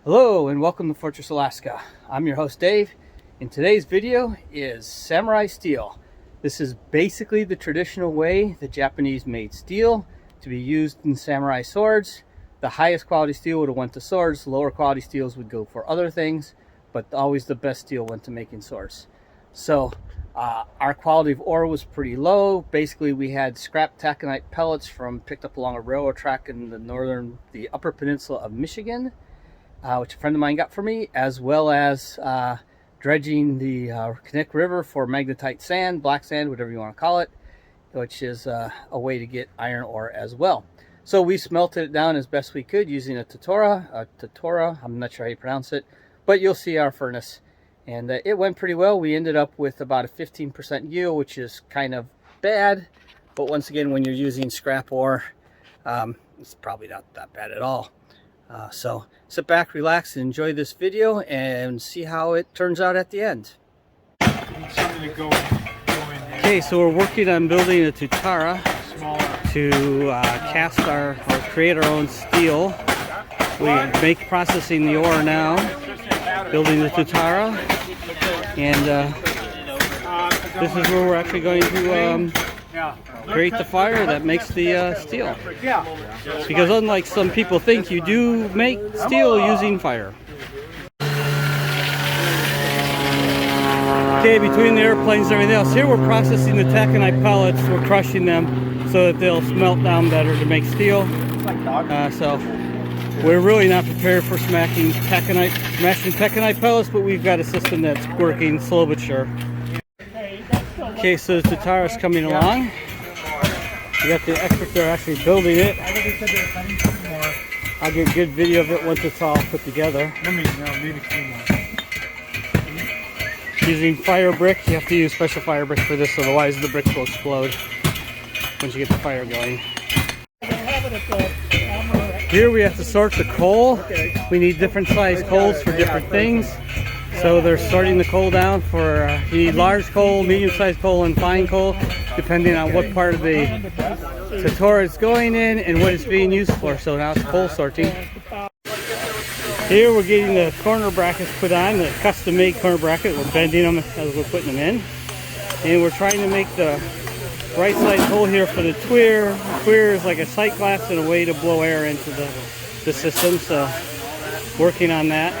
Hello and welcome to Fortress, Alaska. I'm your host Dave, and today's video is samurai steel. This is basically the traditional way the Japanese made steel to be used in samurai swords. The highest quality steel would have went to swords, lower quality steels would go for other things, but always the best steel went to making swords. So our quality of ore was pretty low. Basically we had scrap taconite pellets picked up along a railroad track in the upper peninsula of Michigan, which a friend of mine got for me, as well as dredging the Connect River for magnetite sand, black sand, whatever you want to call it, which is a way to get iron ore as well. So we smelted it down as best we could using a Tatora, I'm not sure how you pronounce it, but you'll see our furnace. And it went pretty well. We ended up with about a 15% yield, which is kind of bad, but once again, when you're using scrap ore, it's probably not that bad at all. So sit back, relax, and enjoy this video and see how it turns out at the end. Okay, so we're working on building a Tutara to cast or create our own steel. We make processing the ore now, building the Tutara, and this is where we're actually going to create the fire that makes the steel. Because unlike some people think, you do make steel using fire. Okay, between the airplanes and everything else, here we're processing the taconite pellets. We're crushing them so that they'll smelt down better to make steel. So we're really not prepared for smashing taconite pellets, but we've got a system that's working slow but sure. Okay, so the Tutara's coming along. We got the experts that are actually building it. I'll get a good video of it once it's all put together. Using fire brick, you have to use special fire brick for this, otherwise the bricks will explode once you get the fire going. Here we have to sort the coal. We need different size coals for different things. So they're sorting the coal down for, you need large coal, medium-sized coal, and fine coal, depending on what part of the Tatora it's going in and what it's being used for. So now it's coal sorting. Here we're getting the corner brackets put on, the custom-made corner bracket. We're bending them as we're putting them in. And we're trying to make the right side hole here for the tweer. The tweer is like a sight glass and a way to blow air into the system. So working on that.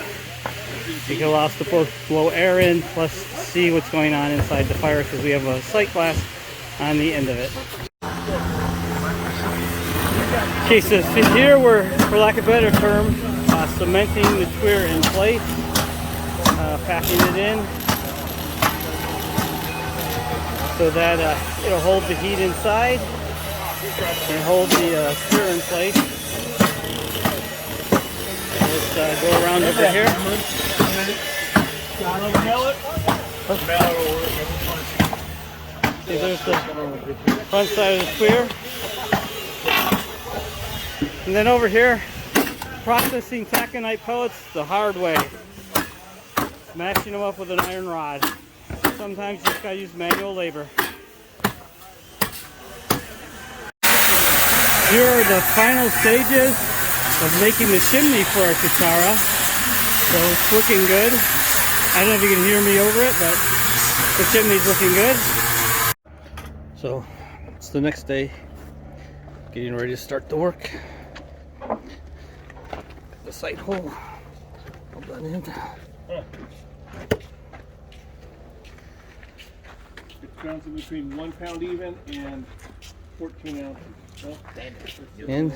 It can allow us to both blow air in plus see what's going on inside the fire, because we have a sight glass on the end of it. Okay, so here we're, for lack of a better term, cementing the tweer in place, packing it in so that it'll hold the heat inside and hold the tweer in place. Let's go around over here. Okay, there's the front side of the tweer. And then over here, processing taconite pellets the hard way. Smashing them up with an iron rod. Sometimes you just gotta use manual labor. Here are the final stages of making the chimney for our Tutara. So it's looking good. I don't know if you can hear me over it, but the chimney's looking good. So it's the next day, getting ready to start the work. The sight hole all done in. It comes in between 1 pound even and 14 ounces. And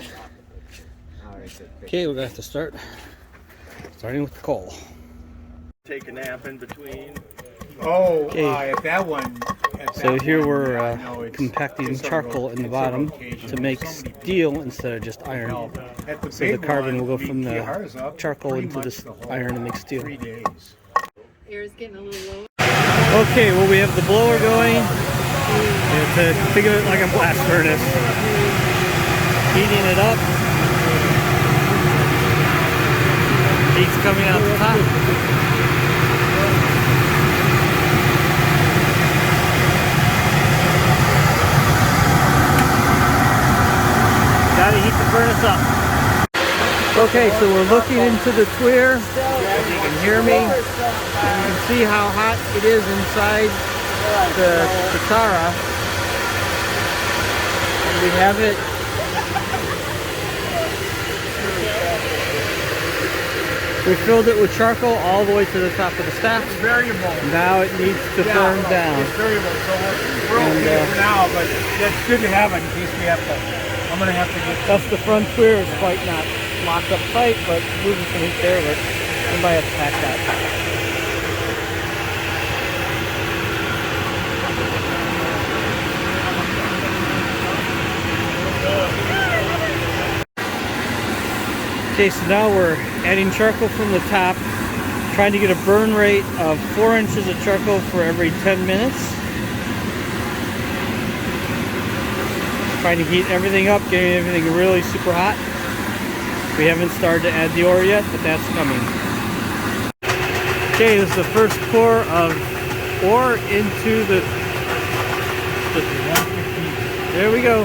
okay, we're gonna have to starting with the coal. Take a nap in between. Oh, Okay. at that one. So here we're compacting charcoal in the bottom to make steel instead of just iron. So the carbon will go from the charcoal into this iron to make steel. Air's getting a little low. Okay, well we have the blower going. Think of it like a blast furnace. Heating it up. Heat's coming out the top. Gotta heat the furnace up. Okay, so we're looking into the tuyer. As you can hear me, and you can see how hot it is inside the Katara. And we have it. We filled it with charcoal all the way to the top of the stack. It's variable. Now it needs to burn down. It's variable, so we're okay for now, but that's good to have it in case we have to. I'm going to have to get... That's the front tuyer. It's quite not locked up tight, but moving some heat there, but we might have to pack that. Okay, so now we're adding charcoal from the top, trying to get a burn rate of 4 inches of charcoal for every 10 minutes. Trying to heat everything up, getting everything really super hot. We haven't started to add the ore yet, but that's coming. Okay, this is the first pour of ore into the there we go.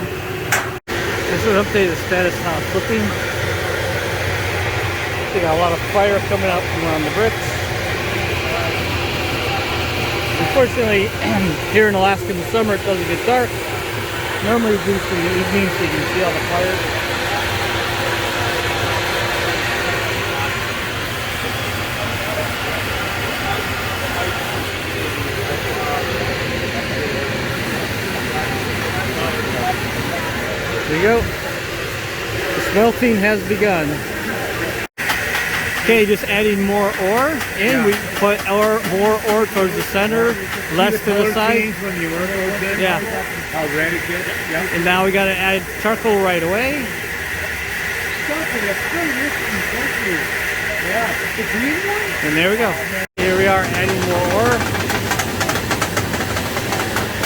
This is an update of the status how it's looking. We got a lot of fire coming out from around the bricks. Unfortunately, here in Alaska in the summer it doesn't get dark. Normally do this in the evening so you can see all the fire. There you go. The smelting has begun. Okay, just adding more ore in. We put more ore towards the center, less to the side. Yeah. How red it gets. Yeah. And now we got to add charcoal right away. And there we go. Here we are adding more ore.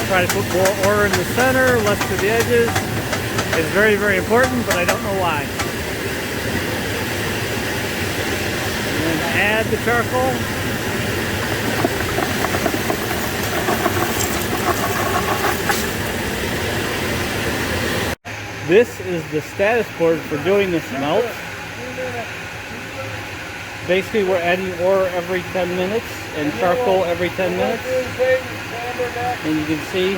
Try to put more ore in the center, less to the edges. It's very, very important, but I don't know why. And then add the charcoal. This is the status board for doing the smelt. Basically, we're adding ore every 10 minutes and charcoal every 10 minutes. And you can see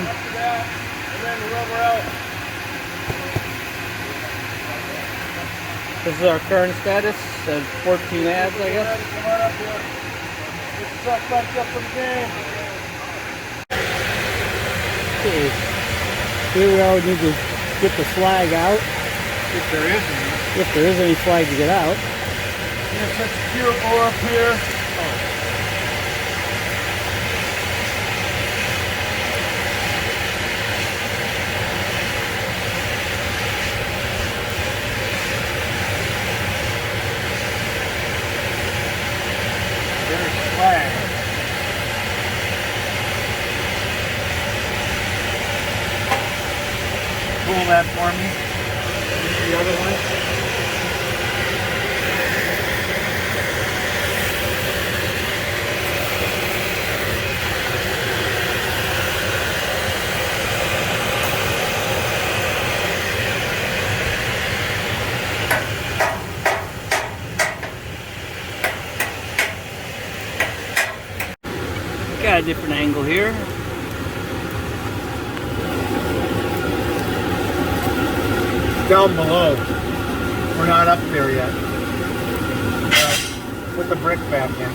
this is our current status at 14 ads, I guess. Okay. Here we are, we need to get the slag out. If there is any. If there is any slag to get out. There's such pure ore up here. There's slag. Pull that for me. The other one. Got a different angle here. Down below. We're not up there yet. Put the brick back in.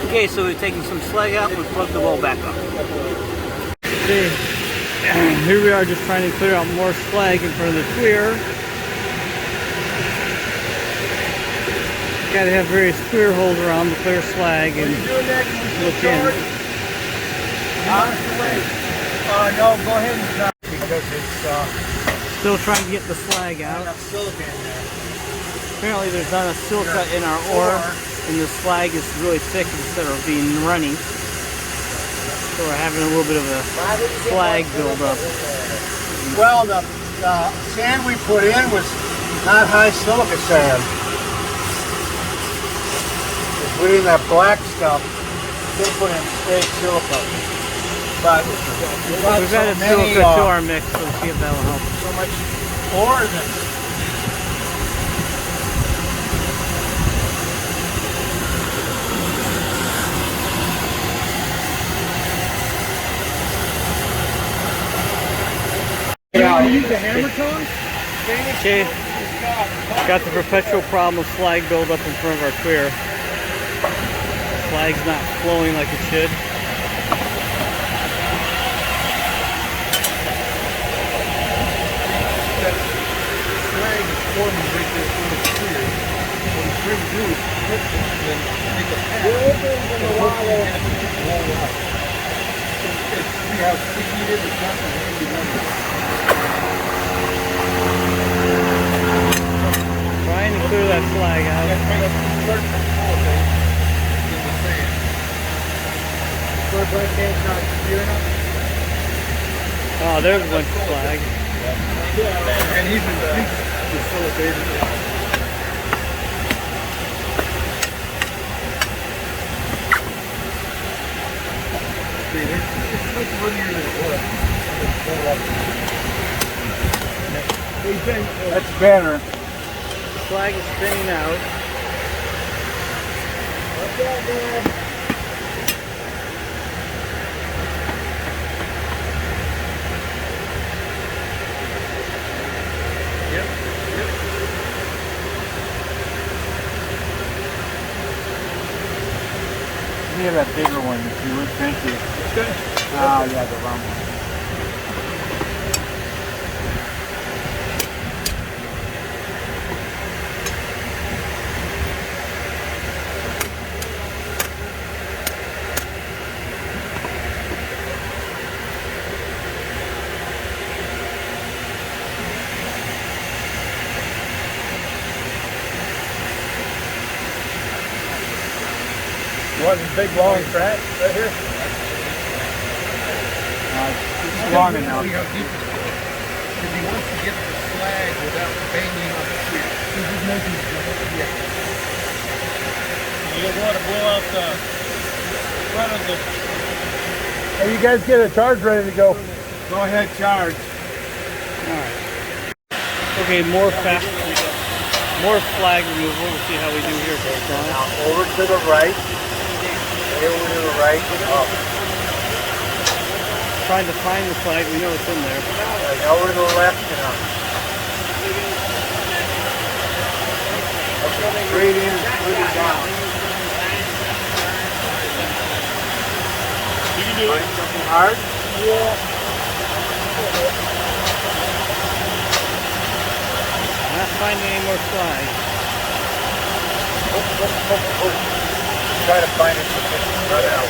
Okay, so we've taken some slag out and we've plugged the wall back up. Okay, here we are just trying to clear out more slag in front of the tuyer. Got to have various clear holes around to clear slag and look in. No, go ahead and stop because it's still trying to get the slag out. enough silica in there. Apparently there's not enough silica in our ore, and the slag is really thick instead of being runny. So we're having a little bit of a slag buildup. Well, the sand we put in was not high silica sand. It's putting that black stuff. Still put in straight silica. But We've added silica to our mix, so let's see if that will help. so much ore that use the hammer tongs? Okay, got the perpetual problem of slag buildup in front of our queer. Slag's not flowing like it should. Slag is forming right there in the clear. What he's trying to do is flip it and make a path. See how sticky it is? It's not the handy one. Trying to clear that slag out. Oh, there's a bunch of slag. And he's facilitated. It's much linear than it was. That's better. The slag is spinning out. What's that, Dad? Yep. We have that bigger one if you would. Thank you. Good. Ah, yeah, the round one. What, this big long track right here? It's long enough. Because he wants to get the slag without banging on the clear. He's just making it. Yeah. You don't want to blow out the front of the... Hey, you guys get a charge ready to go. Go ahead, charge. Alright. Okay, more slag removal. We'll see how we do here, both on. Now over to the right. Over to the right. Up. Trying to find the slag. We know it's in there. Right, over to the left and up. Straight in, straight down. You can do it. Something hard? Yeah. Not finding any more slag. Try to find it so it can run out.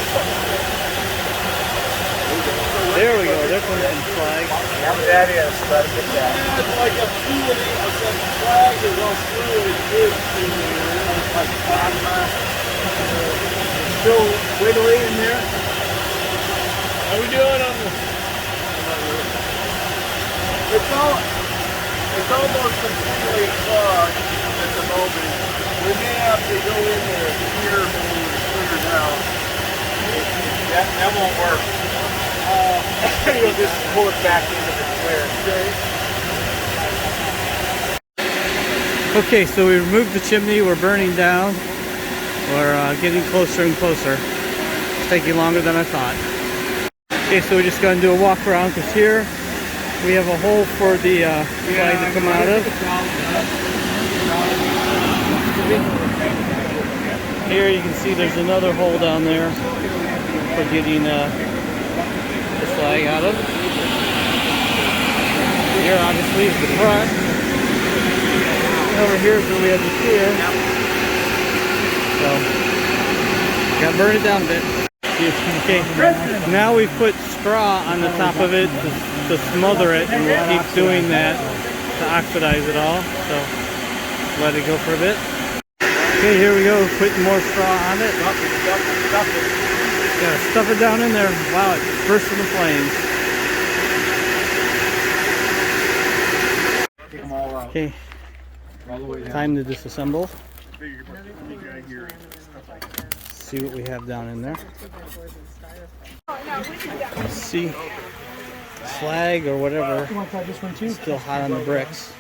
There we go. There's one in slag. How much that is? Try to get that. Yeah, it's like a fluid, it's a flag is all fluid is in there. It's like plasma. Still wiggly in there? How we doing on the... It's almost completely clogged at the moment. We may have to go in there here when we clear it out. That won't work. You'll just pull it back into the square. Okay, so we removed the chimney. We're burning down. We're getting closer and closer. It's taking longer than I thought. Okay, so we're just going to do a walk around because here we have a hole for the slag to come out of. Here you can see there's another hole down there for getting the slag out of. Here obviously is the front. And over here is where we have the clear. So, gotta burn it down a bit. Okay, now we put straw on the top of it to smother it, and we'll keep doing that to oxidize it all. So, let it go for a bit. Okay, here we go, putting more straw on it. Gotta stuff it down in there. Wow, it's bursting the flames. Okay, time to disassemble. see what we have down in there. Let's see, slag or whatever, still hot on the bricks.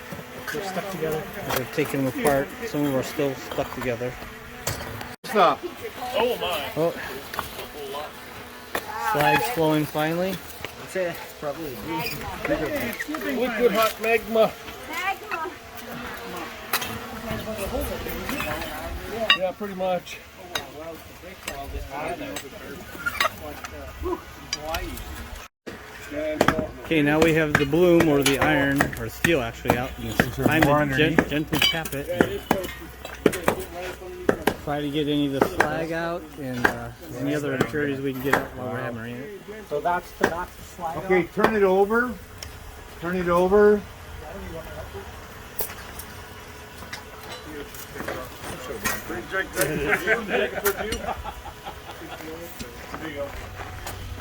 They're stuck together. They're taking them apart. Some of them are still stuck together. Stop. Oh my. Oh, slag's flowing finally. That's it. Probably liquid hot magma. Yeah, pretty much. Okay, now we have the bloom or the iron or steel actually out, and it's time to gently tap it. And try to get any of the slag out and any other impurities we can get out while we're hammering it. So that's the slide. Okay, turn it over. Turn it over. There you go.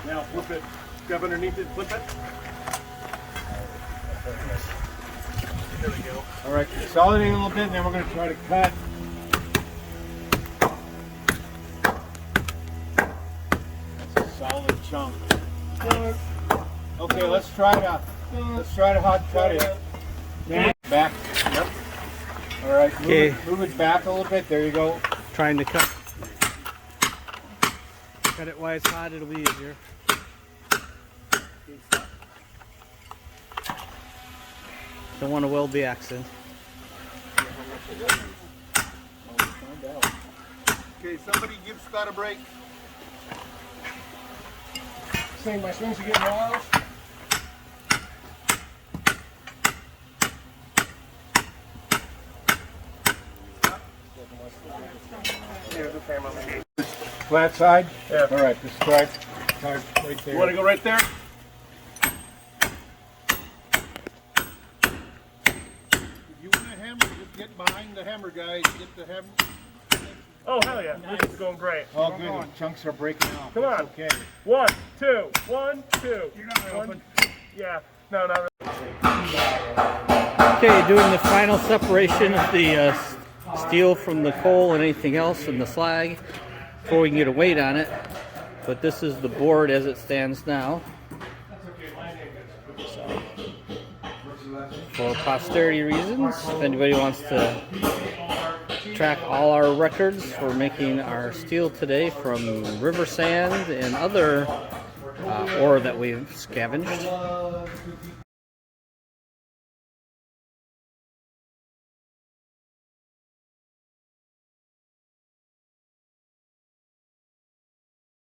Now flip it. Grab underneath it, flip it. There we go. Alright, consolidate a little bit, and then we're going to try to cut. That's a solid chunk. Okay, let's try to hot cut it. Back. Yep. Alright, move it back a little bit. There you go. Trying to cut it while it's hot, it'll be easier. Don't want to weld the accent. Okay, somebody give Scott a break. Saying my swings are getting wild. Flat side? Yeah. Alright, just try right there. You want to go right there? If you want to hammer, just get behind the hammer, guys. Get the hammer. Oh, hell yeah. Nice. This is going great. Oh, good. The chunks are breaking off. Come on. Okay. 1, 2. 1, 2. You're not going to open. Yeah. No, not really. Okay, doing the final separation of the steel from the coal and anything else and the slag before we can get a weight on it. But this is the board as it stands now. So, for posterity reasons, if anybody wants to track all our records for making our steel today from river sand and other ore that we've scavenged,